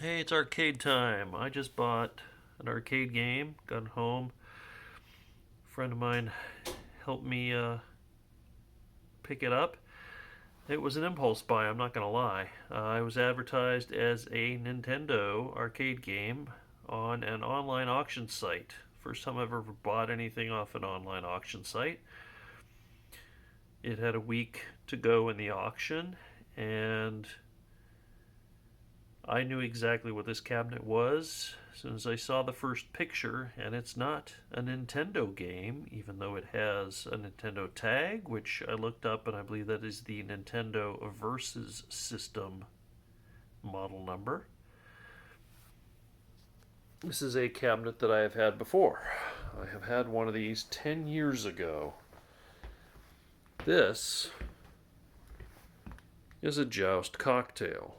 Hey, it's arcade time. I just bought an arcade game, got it home. A friend of mine helped me pick it up. It was an impulse buy, I'm not going to lie. It was advertised as a Nintendo arcade game on an online auction site. First time I've ever bought anything off an online auction site. It had a week to go in the auction, and I knew exactly what this cabinet was as soon as I saw the first picture, and it's not a Nintendo game, even though it has a Nintendo tag, which I looked up and I believe that is the Nintendo Versus System model number. This is a cabinet that I have had before. I have had one of these 10 years ago. This is a Joust cocktail.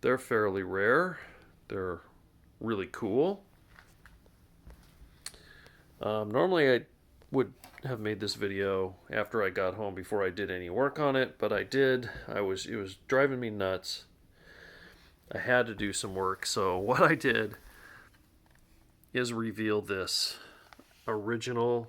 They're fairly rare. They're really cool. Normally, I would have made this video after I got home before I did any work on it, but I did. It was driving me nuts. I had to do some work, so what I did is reveal this original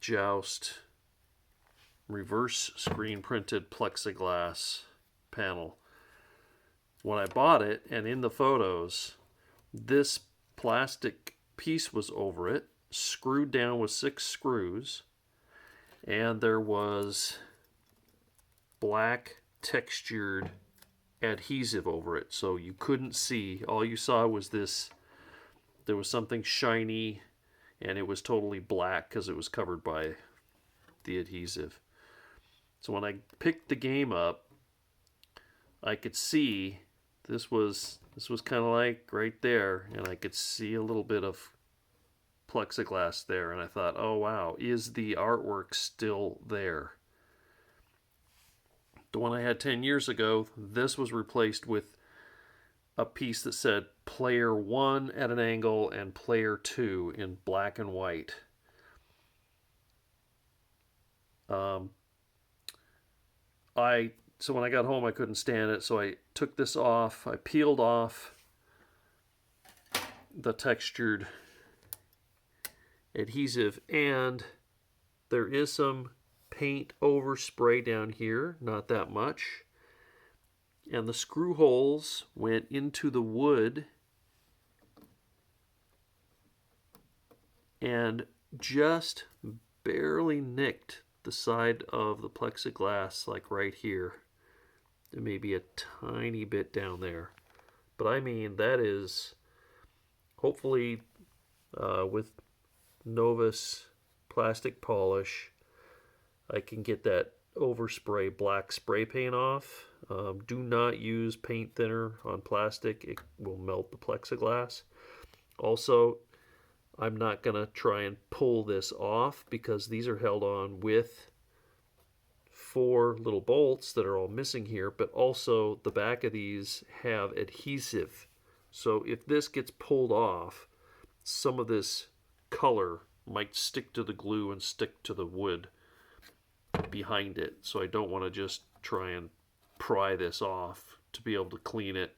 Joust reverse screen printed plexiglass panel. When I bought it, and in the photos, this plastic piece was over it, screwed down with 6 screws, and there was black textured adhesive over it, so you couldn't see. All you saw was this. There was something shiny, and it was totally black because it was covered by the adhesive. So when I picked the game up, I could see this was kind of like right there, and I could see a little bit of plexiglass there, and I thought, oh wow, is the artwork still there? The one I had 10 years ago, this was replaced with a piece that said player 1 at an angle and player 2 in black and white. Um, so when I got home, I couldn't stand it, so I took this off. I peeled off the textured adhesive, and there is some paint overspray down here, not that much. And the screw holes went into the wood and just barely nicked the side of the plexiglass, like right here. There may be a tiny bit down there. But I mean, that is hopefully with Novus plastic polish, I can get that overspray black spray paint off. Do not use paint thinner on plastic, it will melt the plexiglass. Also, I'm not going to try and pull this off because these are held on with 4 little bolts that are all missing here, but also the back of these have adhesive. So if this gets pulled off, some of this color might stick to the glue and stick to the wood behind it. So I don't want to just try and pry this off to be able to clean it.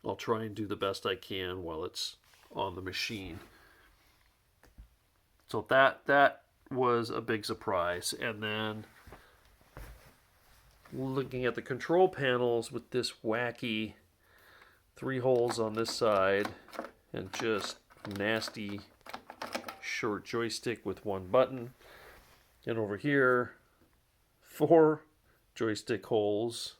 I'll try and do the best I can while it's on the machine. So that was a big surprise. And then looking at the control panels with this wacky 3 holes on this side and just nasty short joystick with 1 button. And over here, 4 joystick holes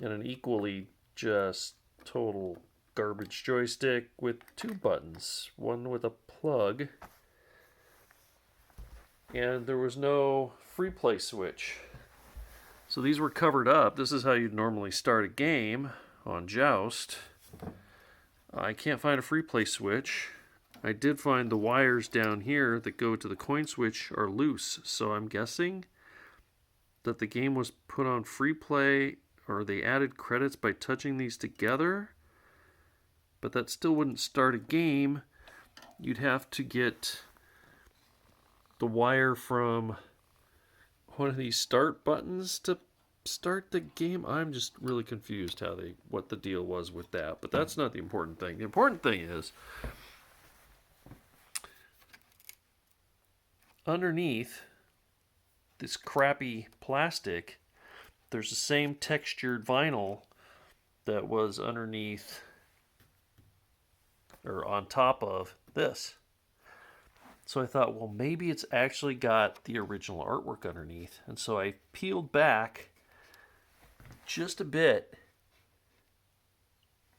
and an equally just total garbage joystick with 2 buttons, one with a plug, and there was no free play switch. So these were covered up. This is how you'd normally start a game on Joust. I can't find a free play switch. I did find the wires down here that go to the coin switch are loose, so I'm guessing that the game was put on free play, or they added credits by touching these together. But that still wouldn't start a game. You'd have to get the wire from one of these start buttons to start the game. I'm just really confused what the deal was with that. But that's not the important thing. The important thing is underneath this crappy plastic, there's the same textured vinyl that was underneath or on top of this. So I thought, well, maybe it's actually got the original artwork underneath. And so I peeled back just a bit,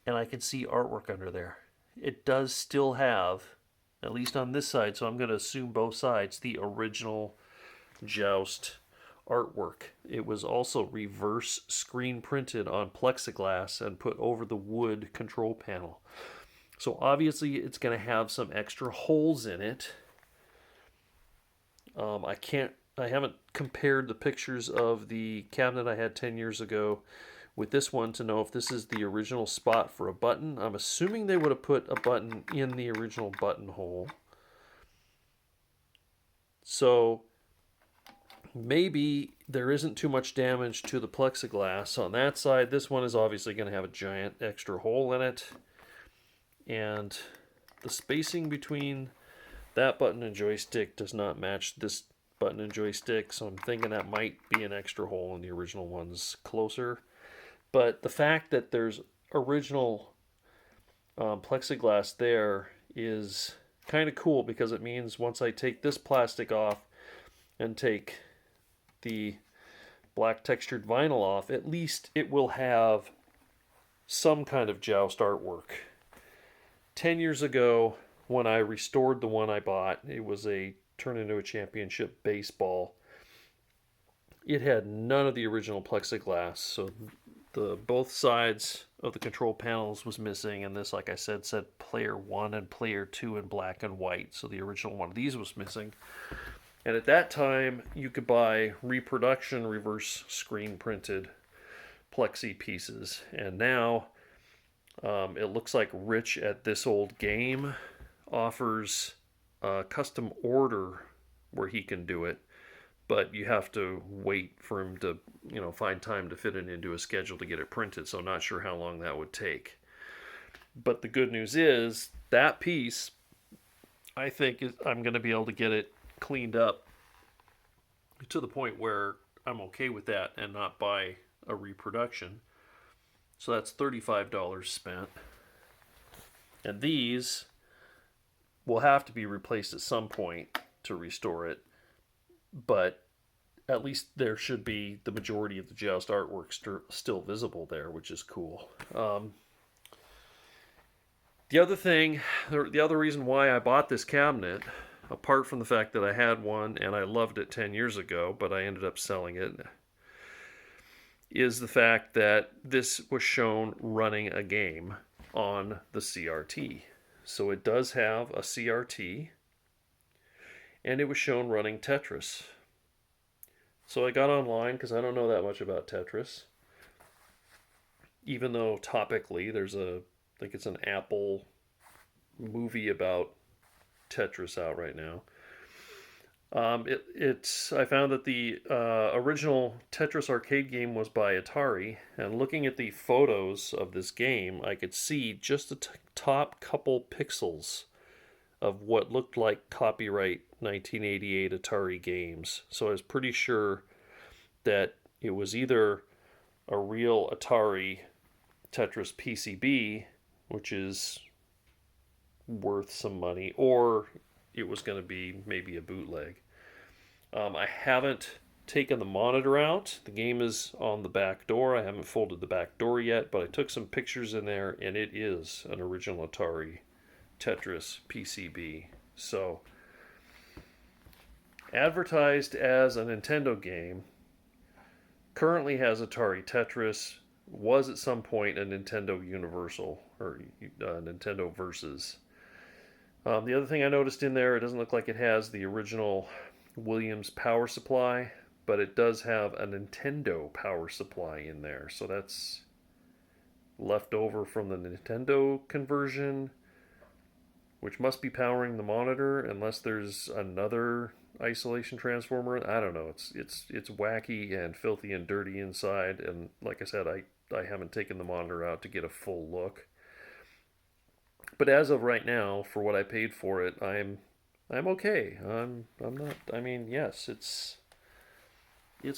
and I can see artwork under there. It does still have, at least on this side, so I'm going to assume both sides, the original Joust artwork. It was also reverse screen printed on plexiglass and put over the wood control panel. So obviously it's going to have some extra holes in it. I haven't compared the pictures of the cabinet I had 10 years ago with this one to know if this is the original spot for a button. I'm assuming they would have put a button in the original buttonhole. So maybe there isn't too much damage to the plexiglass on that side. This one is obviously going to have a giant extra hole in it. And the spacing between that button and joystick does not match this button and joystick, so I'm thinking that might be an extra hole, and the original one's closer. But the fact that there's original plexiglass there is kind of cool, because it means once I take this plastic off and take the black textured vinyl off, at least it will have some kind of Joust artwork. 10 years ago, when I restored the one I bought, it was a Turn Into a Championship baseball. It had none of the original plexiglass, so both sides of the control panels was missing, and this, like I said player 1 and player 2 in black and white, so the original one of these was missing. And at that time, you could buy reproduction reverse screen printed plexi pieces, and now it looks like Rich at This Old Game offers a custom order where he can do it, but you have to wait for him to, find time to fit it into a schedule to get it printed, so not sure how long that would take. But the good news is that piece, I think I'm going to be able to get it cleaned up to the point where I'm okay with that and not buy a reproduction. So that's $35 spent. And these will have to be replaced at some point to restore it, but at least there should be the majority of the Joust artwork still visible there, which is cool. The other reason why I bought this cabinet, apart from the fact that I had one and I loved it 10 years ago, but I ended up selling it, is the fact that this was shown running a game on the CRT. So it does have a CRT, and it was shown running Tetris. So I got online, because I don't know that much about Tetris, even though topically I think it's an Apple movie about Tetris out right now. I found that the original Tetris arcade game was by Atari, and looking at the photos of this game, I could see just the top couple pixels of what looked like copyright 1988 Atari games. So I was pretty sure that it was either a real Atari Tetris PCB, which is worth some money, or it was going to be maybe a bootleg. I haven't taken the monitor out. The game is on the back door. I haven't folded the back door yet, but I took some pictures in there, and it is an original Atari Tetris PCB. So, advertised as a Nintendo game, currently has Atari Tetris, was at some point a Nintendo Universal, or Nintendo Versus. The other thing I noticed in there, it doesn't look like it has the original Williams power supply, but it does have a Nintendo power supply in there. So that's left over from the Nintendo conversion, which must be powering the monitor unless there's another isolation transformer. I don't know. It's wacky and filthy and dirty inside, and like I said, I haven't taken the monitor out to get a full look. But as of right now, for what I paid for it, I'm okay. I'm not. I mean, yes, it's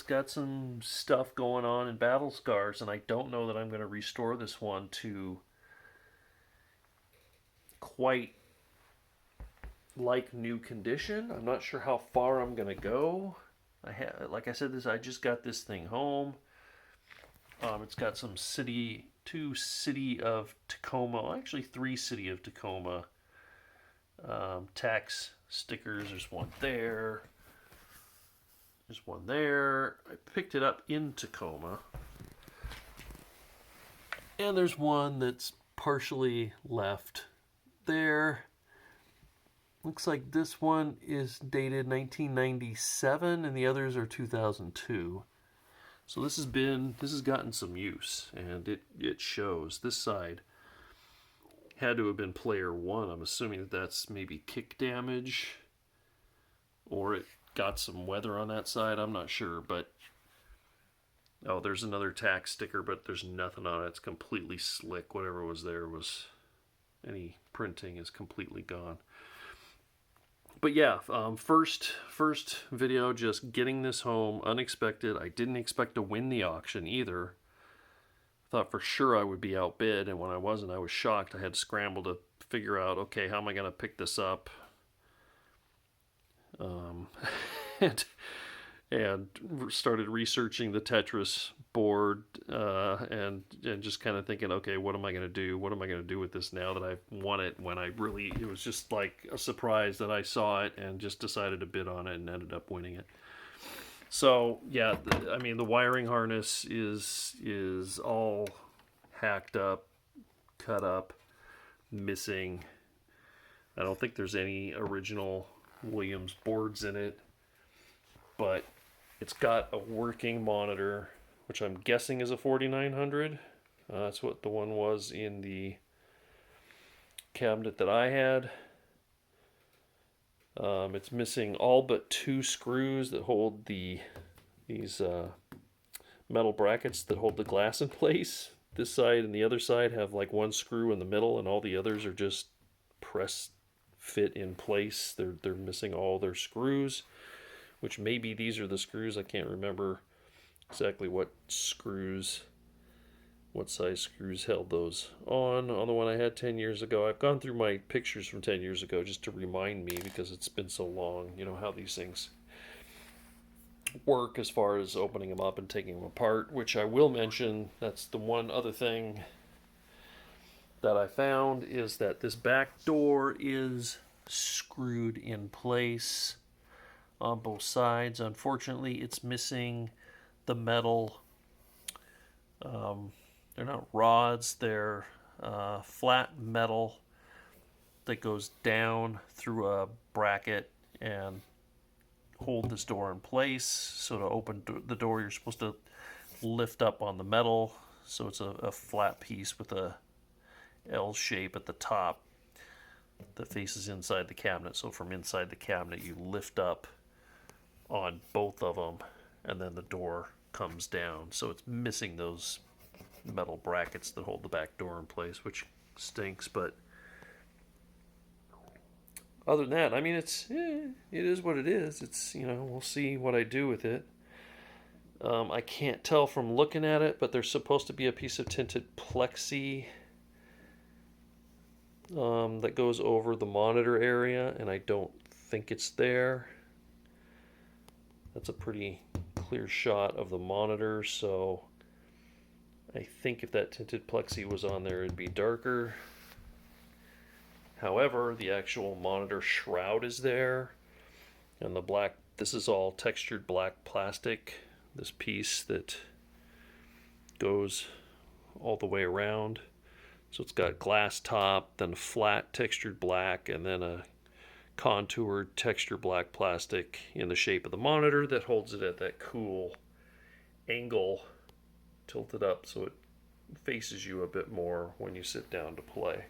got some stuff going on in battle scars, and I don't know that I'm going to restore this one to quite like new condition. I'm not sure how far I'm going to go. Like I said, I just got this thing home. It's got some two City of Tacoma, well, actually 3 City of Tacoma tax stickers. There's one there. There's one there. I picked it up in Tacoma. And there's one that's partially left there. Looks like this one is dated 1997 and the others are 2002. So this has gotten some use, and it shows. This side had to have been player 1. I'm assuming that that's maybe kick damage, or it got some weather on that side. I'm not sure, but oh, there's another tack sticker, but there's nothing on it. It's completely slick. Whatever was there was, any printing is completely gone. But yeah, first video, just getting this home, unexpected. I didn't expect to win the auction either. Thought for sure I would be outbid, and when I wasn't, I was shocked. I had to scramble to figure out, okay, how am I going to pick this up? And started researching the Tetris board, and just kind of thinking, okay, what am I going to do? What am I going to do with this now that I've won it? When it was just like a surprise that I saw it and just decided to bid on it and ended up winning it. So yeah, I mean, the wiring harness is all hacked up, cut up, missing. I don't think there's any original Williams boards in it, but it's got a working monitor, which I'm guessing is a 4900. That's what the one was in the cabinet that I had. It's missing all but 2 screws that hold these metal brackets that hold the glass in place. This side and the other side have like 1 screw in the middle, and all the others are just press fit in place. They're missing all their screws, which maybe these are the screws. I can't remember exactly what size screws held those on the one I had 10 years ago. I've gone through my pictures from 10 years ago just to remind me, because it's been so long, how these things work as far as opening them up and taking them apart, which I will mention. That's the one other thing that I found, is that this back door is screwed in place on both sides. Unfortunately, it's missing the metal. They're not rods, they're flat metal that goes down through a bracket and hold this door in place. So to open the door, you're supposed to lift up on the metal, so it's a flat piece with a L shape at the top that faces inside the cabinet. So from inside the cabinet, you lift up on both of them, and then the door comes down. So it's missing those metal brackets that hold the back door in place, which stinks. But other than that, I mean, it is what it is. It's, we'll see what I do with it. I can't tell from looking at it, but there's supposed to be a piece of tinted plexi that goes over the monitor area, and I don't think it's there. That's a pretty clear shot of the monitor, so I think if that tinted plexi was on there, it'd be darker. However, the actual monitor shroud is there, and the black, this is all textured black plastic, this piece that goes all the way around. So it's got glass top, then flat textured black, and then a contoured texture black plastic in the shape of the monitor that holds it at that cool angle, tilted up so it faces you a bit more when you sit down to play.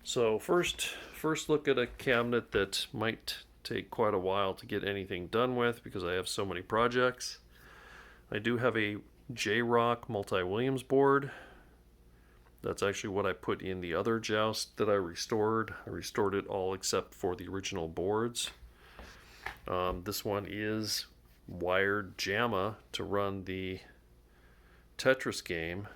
So first look at a cabinet that might take quite a while to get anything done with because I have so many projects. I do have a J-Rock multi-Williams board. That's actually what I put in the other Joust that I restored. I restored it all except for the original boards. This one is wired JAMA to run the Tetris game.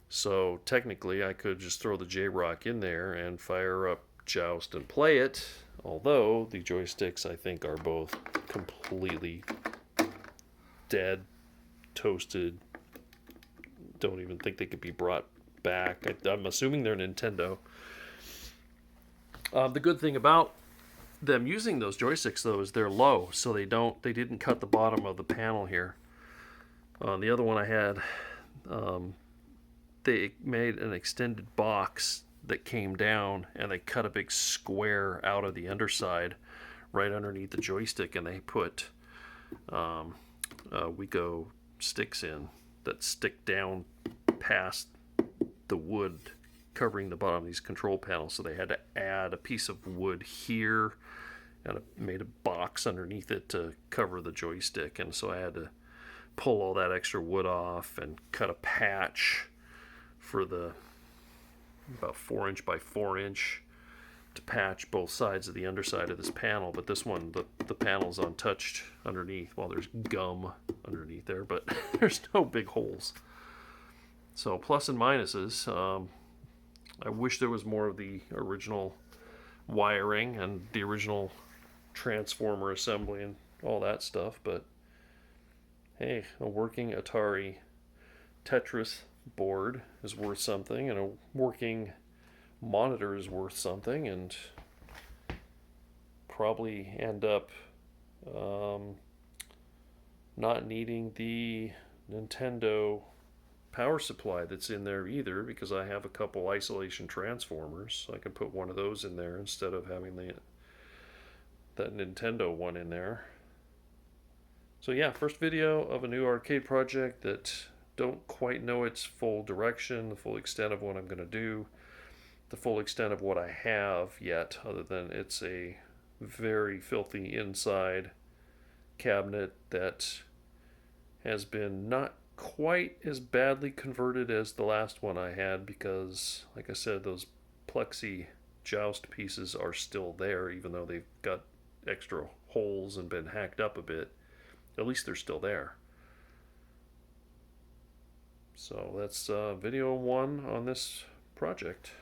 So technically I could just throw the J-Rock in there and fire up Joust and play it, although the joysticks I think are both completely dead, toasted. Don't even think they could be brought back. I'm assuming they're Nintendo. The good thing about them using those joysticks though is they're low, so they didn't cut the bottom of the panel here. The other one I had, they made an extended box that came down and they cut a big square out of the underside right underneath the joystick, and they put Wego sticks in that stick down past the wood covering the bottom of these control panels. So they had to add a piece of wood here and made a box underneath it to cover the joystick. And so I had to pull all that extra wood off and cut a patch for the about 4" by 4" to patch both sides of the underside of this panel. But this one, the panel's untouched underneath. Well, there's gum underneath there, but there's no big holes. So plus and minuses. I wish there was more of the original wiring and the original transformer assembly and all that stuff, but hey, a working Atari Tetris board is worth something, and a working monitor is worth something, and probably end up not needing the Nintendo power supply that's in there either, because I have a couple isolation transformers, so I can put one of those in there instead of having that Nintendo one in there. So yeah, first video of a new arcade project that don't quite know its full direction, the full extent of what I'm going to do, the full extent of what I have yet, other than it's a very filthy inside cabinet that has been not quite as badly converted as the last one I had, because like I said, those plexi Joust pieces are still there, even though they've got extra holes and been hacked up a bit. At least they're still there. So that's video 1 on this project.